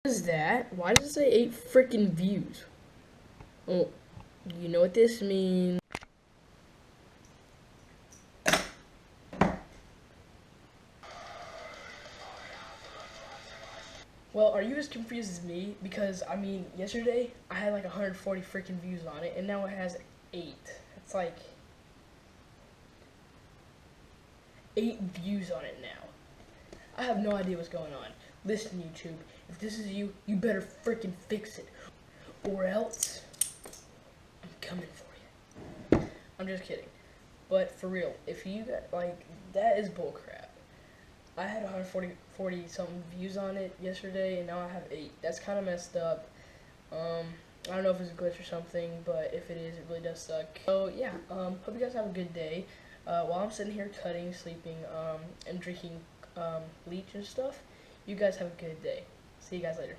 What is that? Why does it say 8 freaking views? Oh, you know what this means. Well, are you as confused as me? Because, I mean, yesterday I had like 140 freaking views on it, and now it has 8. It's like 8 views on it now. I have no idea what's going on. Listen, YouTube, if this is you, you better freaking fix it. Or else, I'm coming for you. I'm just kidding. But for real, if you got, like, that is bullcrap. I had 140 something views on it yesterday, and now I have 8. That's kind of messed up. I don't know if it's a glitch or something, but if it is, it really does suck. So yeah, hope you guys have a good day. While I'm sitting here cutting, sleeping, and drinking bleach and stuff, you guys have a good day. See you guys later.